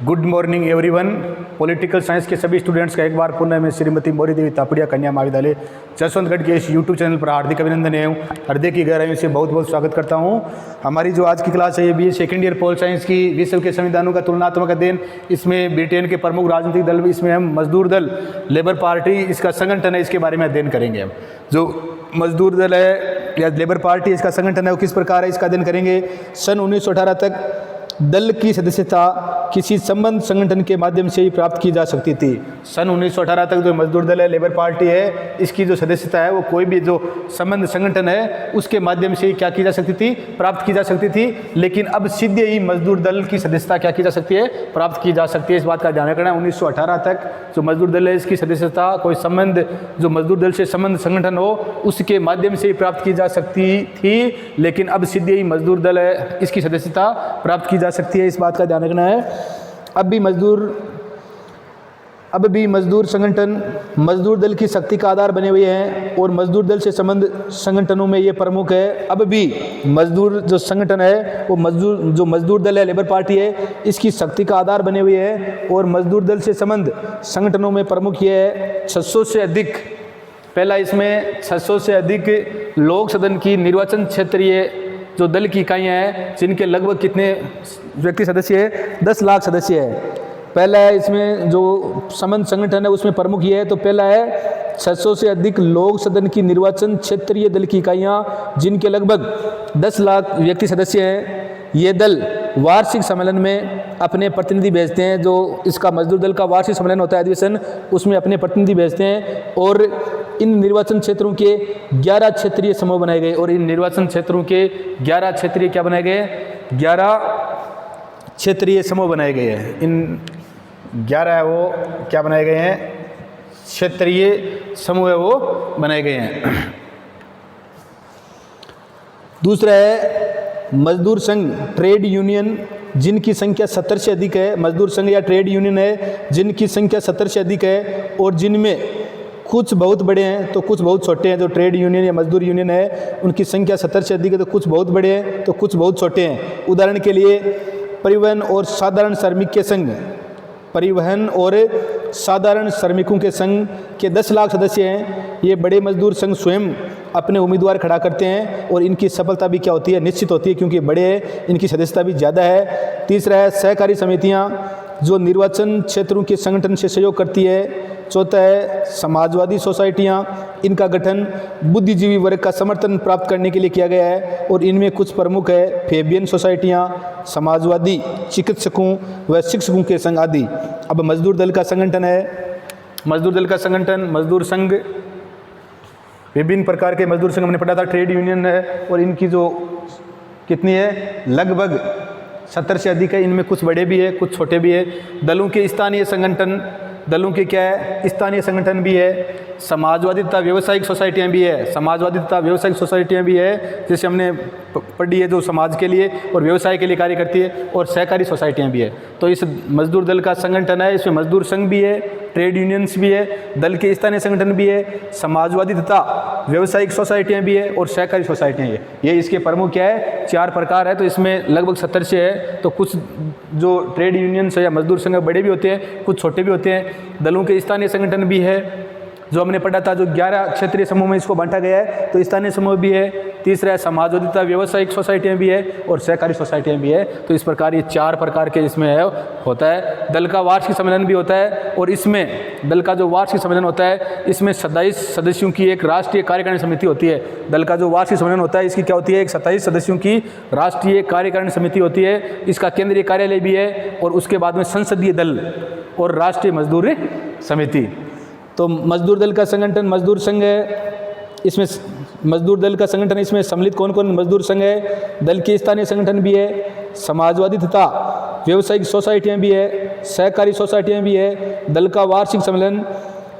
Good morning everyone. Political science के सभी students का एक बार पुनः मैं श्रीमती मौर्य देवी तापड़िया कन्या महाविद्यालय जसवंतगढ़ के इस यूट्यूब चैनल पर हार्दिक अभिनंदन एवं हृदय की गहराइयों से बहुत बहुत स्वागत करता हूं। हमारी जो आज की क्लास है ये भी सेकेंड ईयर पोल साइंस की विश्व के संविधानों का तुलनात्मक अध्ययन। इसमें ब्रिटेन के प्रमुख राजनीतिक दल, इसमें हम मजदूर दल, लेबर पार्टी, इसका संगठन है, इसके बारे में अध्ययन करेंगे। हम जो मजदूर दल है या लेबर पार्टी, इसका संगठन है वो किस प्रकार है, इसका अध्ययन करेंगे। सन 1918 तक दल की सदस्यता किसी संबंध संगठन के माध्यम से ही प्राप्त की जा सकती थी। सन 1918 तक जो मजदूर दल है, लेबर पार्टी है, इसकी जो सदस्यता है वो कोई भी जो संबंध संगठन है उसके माध्यम से ही क्या की जा सकती थी, प्राप्त की जा सकती थी। लेकिन अब सीधे ही मजदूर दल की सदस्यता क्या की जा सकती है, प्राप्त की जा सकती है। इस बात का ध्यान रखना है। 1918 तक जो मजदूर दल है इसकी सदस्यता कोई संबंध, जो मजदूर दल से संबंध संगठन हो उसके माध्यम से ही प्राप्त की जा सकती थी। लेकिन अब सीधे ही मजदूर दल है इसकी सदस्यता प्राप्त की जा सकती है। इस बात का ध्यान रखना है। अब भी मजदूर संगठन मजदूर दल की शक्ति का आधार बने हुए हैं और मजदूर दल से संबंध संगठनों में ये प्रमुख है। अब भी मजदूर जो संगठन है वो मजदूर दल है, लेबर पार्टी है, इसकी शक्ति का आधार बने हुए हैं और मजदूर दल से संबंध संगठनों में प्रमुख ये है 600 से अधिक। पहला इसमें 600 से अधिक लोक सदन की निर्वाचन क्षेत्रीय जो दल की इकाइयाँ हैं जिनके लगभग कितने व्यक्ति सदस्य है, 10 लाख सदस्य है। पहला है इसमें जो संबंध संगठन है उसमें प्रमुख ये है। तो पहला है 600 से अधिक लोक सदन की निर्वाचन क्षेत्रीय दल की इकाइयाँ जिनके लगभग 10 लाख व्यक्ति सदस्य हैं। ये दल वार्षिक सम्मेलन में अपने प्रतिनिधि भेजते हैं। जो इसका मजदूर दल का वार्षिक सम्मेलन होता है, अधिवेशन, उसमें अपने प्रतिनिधि भेजते हैं। और इन निर्वाचन क्षेत्रों के 11 क्षेत्रीय समूह बनाए गए और इन निर्वाचन क्षेत्रों के 11 क्षेत्रीय क्या बनाए गए, 11 क्षेत्रीय समूह बनाए गए हैं। इन 11 है वो क्या बनाए गए हैं, क्षेत्रीय समूह है वो बनाए गए हैं। दूसरा है मजदूर संघ, ट्रेड यूनियन, जिनकी संख्या 70 से अधिक है। मजदूर संघ या ट्रेड यूनियन है जिनकी संख्या 70 से अधिक है और जिनमें कुछ बहुत बड़े हैं तो कुछ बहुत छोटे हैं। जो ट्रेड यूनियन या मजदूर यूनियन है उनकी संख्या 70 से अधिक है तो कुछ बहुत बड़े हैं तो कुछ बहुत छोटे हैं। उदाहरण के लिए परिवहन और साधारण श्रमिक के संघ, परिवहन और साधारण श्रमिकों के संघ के 10 लाख सदस्य हैं। ये बड़े मजदूर संघ स्वयं अपने उम्मीदवार खड़ा करते हैं और इनकी सफलता भी क्या होती है, निश्चित होती है, क्योंकि बड़े हैं, इनकी सदस्यता भी ज़्यादा है। तीसरा है सहकारी समितियाँ जो निर्वाचन क्षेत्रों के संगठन से सहयोग करती है। चौथा है समाजवादी सोसाइटियाँ, इनका गठन बुद्धिजीवी वर्ग का समर्थन प्राप्त करने के लिए किया गया है और इनमें कुछ प्रमुख है फेबियन सोसाइटियाँ, समाजवादी चिकित्सकों व शिक्षकों के संघ आदि। अब मजदूर दल का संगठन है। मजदूर दल का संगठन, मजदूर संघ, विभिन्न प्रकार के मजदूर संघ हमने पढ़ा था, ट्रेड यूनियन है और इनकी जो कितनी है, लगभग 70 से अधिक है। इनमें कुछ बड़े भी है कुछ छोटे भी है। दलों के स्थानीय संगठन, दलों के क्या है, स्थानीय संगठन भी है। समाजवादी तथा व्यावसायिक सोसाइटियाँ भी है, समाजवादी तथा व्यावसायिक सोसाइटियाँ भी है, जैसे हमने पढ़ी है, जो समाज के लिए और व्यवसाय के लिए कार्य करती है। और सहकारी सोसाइटियाँ भी है। तो इस मजदूर दल का संगठन है, इसमें मजदूर संघ भी है, ट्रेड यूनियंस भी है, दल के स्थानीय संगठन भी है, समाजवादी तथा व्यावसायिक सोसाइटियाँ भी है और सहकारी सोसाइटियाँ है। ये इसके प्रमुख क्या है, 4 प्रकार है। तो इसमें लगभग 70 से है। तो कुछ जो ट्रेड यूनियंस है या मजदूर संघ बड़े भी होते हैं, कुछ छोटे भी होते हैं। दलों के स्थानीय संगठन भी है, जो हमने पढ़ा था, जो 11 क्षेत्रीय समूह में इसको बांटा गया है। तो स्थानीय समूह भी है। तीसरा है समाजवादी तथा व्यावसायिक सोसाइटियाँ भी है और सहकारी सोसाइटियाँ भी है। तो इस प्रकार ये 4 प्रकार के इसमें है होता है। दल का वार्षिक सम्मेलन भी होता है और इसमें दल का जो वार्षिक सम्मेलन होता है इसमें 27 सदस्यों की एक राष्ट्रीय कार्यकारिणी समिति होती है। दल का जो वार्षिक सम्मेलन होता है इसकी क्या होती है, एक 27 सदस्यों की राष्ट्रीय कार्यकारिणी समिति होती है। इसका केंद्रीय कार्यालय भी है और उसके बाद में संसदीय दल और राष्ट्रीय मजदूर समिति। तो मजदूर दल का संगठन मजदूर संघ है। इसमें मजदूर दल का संगठन, इसमें सम्मिलित कौन कौन मजदूर संघ है, दल के स्थानीय संगठन भी है, समाजवादी तथा व्यावसायिक सोसाइटियाँ भी है, सहकारी सोसाइटियाँ भी है। दल का वार्षिक सम्मेलन,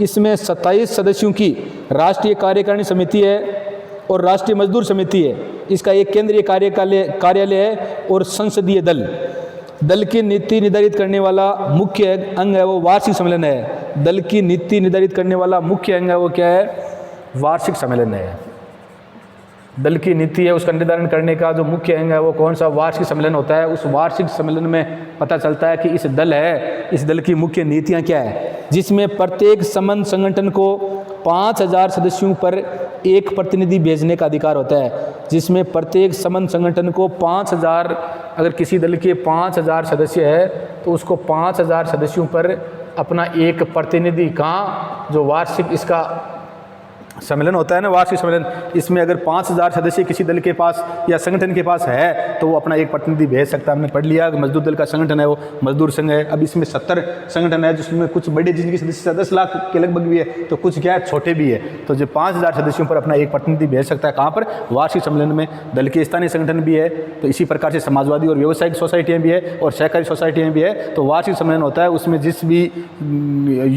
इसमें 27 सदस्यों की राष्ट्रीय कार्यकारिणी समिति है और राष्ट्रीय मजदूर समिति है। इसका एक केंद्रीय कार्यालय है और संसदीय दल। दल की नीति निर्धारित करने वाला मुख्य अंग है वो वार्षिक सम्मेलन है। दल की नीति निर्धारित करने वाला मुख्य अंग है वो क्या है, वार्षिक सम्मेलन है। दल की नीति है उसका निर्धारण करने का जो मुख्य अंग है वो कौन सा वार्षिक सम्मेलन होता है। उस वार्षिक सम्मेलन में पता चलता है कि इस दल है, इस दल की मुख्य नीतियां क्या है, जिसमें प्रत्येक संबंध संगठन को 5000 सदस्यों पर एक प्रतिनिधि भेजने का अधिकार होता है। जिसमें प्रत्येक संबंध संगठन को 5000, अगर किसी दल के 5000 सदस्य है तो उसको 5000 सदस्यों पर अपना एक प्रतिनिधि कहाँ, जो वार्षिक इसका सम्मेलन होता है ना, वार्षिक सम्मेलन, इसमें अगर 5000 सदस्य किसी दल के पास या संगठन के पास है तो वो अपना एक प्रतिनिधि भेज सकता है। हमने पढ़ लिया मजदूर दल का संगठन है वो मजदूर संघ है। अब इसमें 70 संगठन है जिसमें कुछ बड़े जिनकी सदस्य 10 लाख के लगभग भी है, तो कुछ क्या है छोटे भी है। तो जो 5000 सदस्यों पर अपना एक प्रतिनिधि भेज सकता है कहाँ पर, वार्षिक सम्मेलन में। दल के स्थानीय संगठन भी है, तो इसी प्रकार से समाजवादी और व्यावसायिक सोसाइटियाँ भी है और सहकारी सोसाइटियाँ भी है। तो वार्षिक सम्मेलन होता है, उसमें जिस भी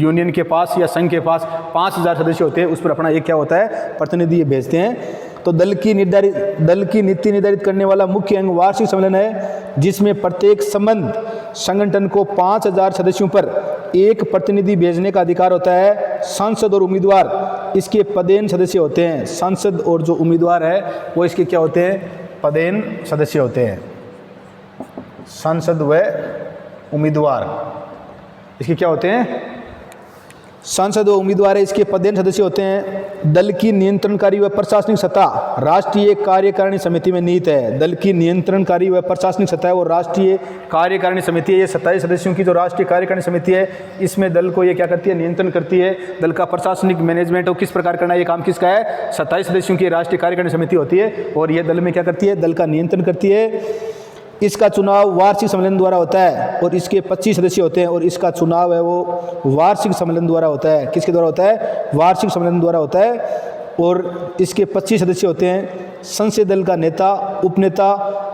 यूनियन के पास या संघ के पास 5000 सदस्य होते हैं उस पर अपना एक होता है प्रतिनिधि भेजते हैं। तो दल की नीति निर्धारित करने वाला मुख्य अंग वार्षिक सम्मेलन है, जिसमें प्रत्येक संबंध संगठन को 5000 सदस्यों पर एक प्रतिनिधि भेजने का अधिकार होता है। सांसद और उम्मीदवार इसके पदेन सदस्य होते हैं। सांसद और जो उम्मीदवार है वो इसके क्या होते हैं, पदेन सदस्य होते हैं। सांसद व उम्मीदवार इसके क्या होते हैं, सांसद व उम्मीदवार इसके पदेन सदस्य होते हैं। दल की नियंत्रणकारी व प्रशासनिक सत्ता राष्ट्रीय कार्यकारिणी समिति में निहित है। दल की नियंत्रणकारी व प्रशासनिक सत्ता है वो राष्ट्रीय कार्यकारिणी समिति है। ये 27 सदस्यों की जो राष्ट्रीय कार्यकारिणी समिति है, इसमें दल को ये क्या करती है, नियंत्रण करती है। दल का प्रशासनिक मैनेजमेंट और किस प्रकार करना है, ये काम किसका है, 27 सदस्यों की राष्ट्रीय कार्यकारिणी समिति होती है और ये दल में क्या करती है, दल का नियंत्रण करती है। इसका चुनाव वार्षिक सम्मेलन द्वारा होता है और इसके 25 सदस्य होते हैं और इसका चुनाव है वो वार्षिक सम्मेलन द्वारा होता है। किसके द्वारा होता है, वार्षिक सम्मेलन द्वारा होता है और इसके 25 सदस्य होते हैं। संसदीय दल का नेता, उपनेता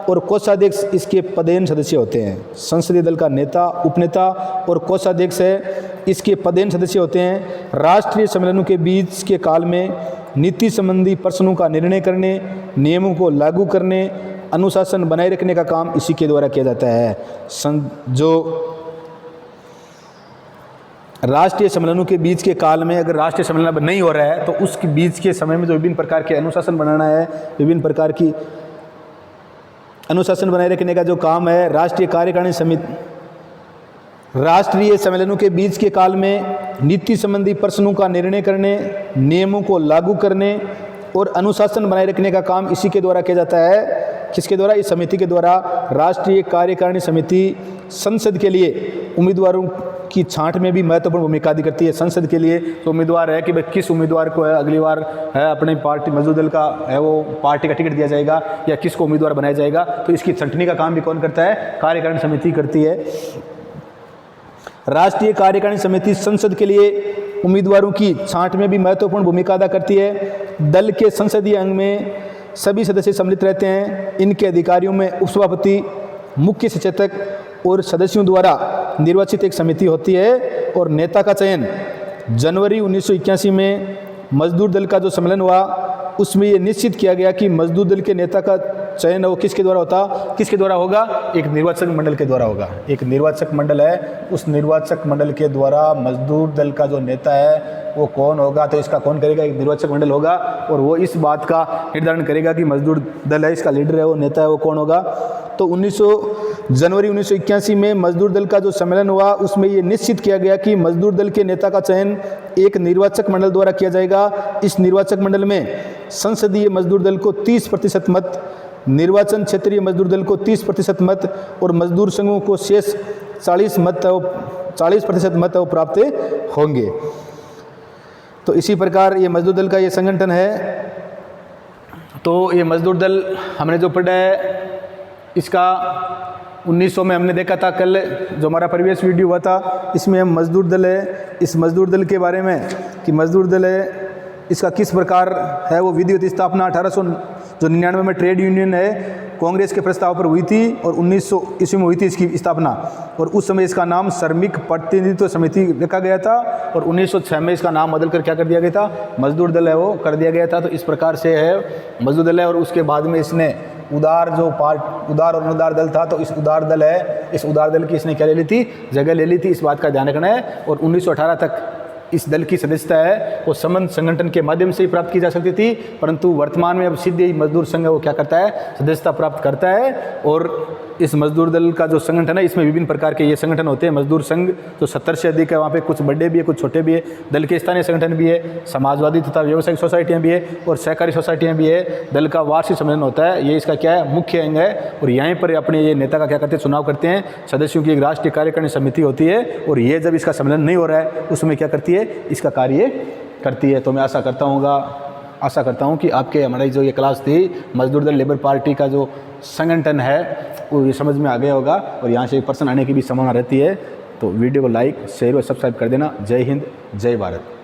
और कोषाध्यक्ष इसके पदेन सदस्य होते हैं। संसदीय दल का नेता, उपनेता और कोषाध्यक्ष है इसके पदेन सदस्य होते हैं। राष्ट्रीय सम्मेलनों के बीच के काल में नीति संबंधी प्रश्नों का निर्णय करने, नियमों को लागू करने, अनुशासन बनाए रखने का काम इसी के द्वारा किया जाता है। जो राष्ट्रीय सम्मेलनों के बीच के काल में अगर राष्ट्रीय सम्मेलन नहीं हो रहा है तो उसके बीच के समय में जो विभिन्न प्रकार के अनुशासन बनाना है, विभिन्न प्रकार की अनुशासन बनाए रखने का जो काम है राष्ट्रीय कार्यकारिणी समिति, राष्ट्रीय सम्मेलनों के बीच के काल में नीति संबंधी प्रश्नों का निर्णय करने, नियमों को लागू करने और अनुशासन बनाए रखने का काम इसी के द्वारा किया जाता है। किसके द्वारा, इस समिति के द्वारा। राष्ट्रीय कार्यकारिणी समिति संसद के लिए उम्मीदवारों की छांट में भी महत्वपूर्ण भूमिका अदा करती है। संसद के लिए तो उम्मीदवार है कि भाई किस उम्मीदवार को है अगली बार है अपनी पार्टी मजदूर दल का है वो पार्टी का टिकट दिया जाएगा या किसको उम्मीदवार बनाया जाएगा, तो इसकी छंटनी का काम भी कौन करता है, कार्यकारिणी समिति करती है। राष्ट्रीय कार्यकारिणी समिति संसद के लिए उम्मीदवारों की छांट में भी महत्वपूर्ण भूमिका अदा करती है। दल के संसदीय अंग में सभी सदस्य सम्मिलित रहते हैं। इनके अधिकारियों में उपसभापति, मुख्य सचेतक और सदस्यों द्वारा निर्वाचित एक समिति होती है। और नेता का चयन जनवरी 1981 में मजदूर दल का जो सम्मेलन हुआ उसमें ये निश्चित किया गया कि मजदूर दल के नेता का चयन वो किसके द्वारा होता, किसके द्वारा होगा, एक निर्वाचक मंडल के द्वारा होगा। एक निर्वाचक मंडल है, उस निर्वाचक मंडल के द्वारा मजदूर दल का जो नेता है वो कौन होगा, तो इसका कौन करेगा, एक निर्वाचक मंडल होगा और वो इस बात का निर्धारण करेगा कि मजदूर दल है इसका लीडर है वो नेता है वो कौन होगा। तो जनवरी 1981 में मजदूर दल का जो सम्मेलन हुआ उसमें ये निश्चित किया गया कि मजदूर दल के नेता का चयन एक निर्वाचक मंडल द्वारा किया जाएगा। इस निर्वाचक मंडल में संसदीय मजदूर दल को 30% मत, निर्वाचन क्षेत्रीय मजदूर दल को 30% मत और मजदूर संघों को शेष 40% मत प्राप्त होंगे। तो इसी प्रकार ये मजदूर दल का ये संगठन है। तो ये मजदूर दल हमने जो पढ़ा है इसका 1900 में हमने देखा था, कल जो हमारा प्रीवियस वीडियो हुआ था इसमें हम मजदूर दल है, इस मजदूर दल के बारे में कि मजदूर दल है इसका किस प्रकार है वो विधिवत स्थापना 1899 में ट्रेड यूनियन है कांग्रेस के प्रस्ताव पर हुई थी और 1900 ईस्वी में हुई थी इसकी स्थापना और उस समय इसका नाम श्रमिक प्रतिनिधित्व समिति रखा गया था और 1906 में इसका नाम बदल कर क्या कर दिया गया था, मजदूर दल है वो कर दिया गया था। तो इस प्रकार से है मजदूर दल है। और उसके बाद में इसने उदार और अनुदार दल था, तो इस उदार दल है, इस उदार दल की इसने क्या ले ली थी, जगह ले ली थी। इस बात का ध्यान रखना है। और 1918 तक इस दल की सदस्यता है वो संबंध संगठन के माध्यम से ही प्राप्त की जा सकती थी, परंतु वर्तमान में अब सीधे ही मजदूर संघ है वो क्या करता है, सदस्यता प्राप्त करता है। और इस मजदूर दल का जो संगठन है इसमें विभिन्न प्रकार के ये संगठन होते हैं। मजदूर संघ जो 70 से अधिक है, वहाँ पे कुछ बड़े भी है कुछ छोटे भी है, दल के स्थानीय संगठन भी है, समाजवादी तथा व्यावसायिक सोसाइटियाँ भी है और सहकारी सोसाइटियाँ भी है। दल का वार्षिक सम्मेलन होता है, ये इसका क्या है, मुख्य अंग है। और यहीं पर अपने ये नेता का क्या करते हैं, चुनाव करते हैं। सदस्यों की एक राष्ट्रीय कार्यकारिणी समिति होती है और ये जब इसका सम्मेलन नहीं हो रहा है उसमें क्या करती है, इसका कार्य करती है। तो मैं आशा करता हूँ कि आपके हमारी जो ये क्लास थी मजदूर दल लेबर पार्टी का जो संगठन है वो ये समझ में आ गया होगा और यहाँ से एक पर्सन आने की भी संभावना रहती है। तो वीडियो को लाइक शेयर और सब्सक्राइब कर देना। जय हिंद, जय भारत।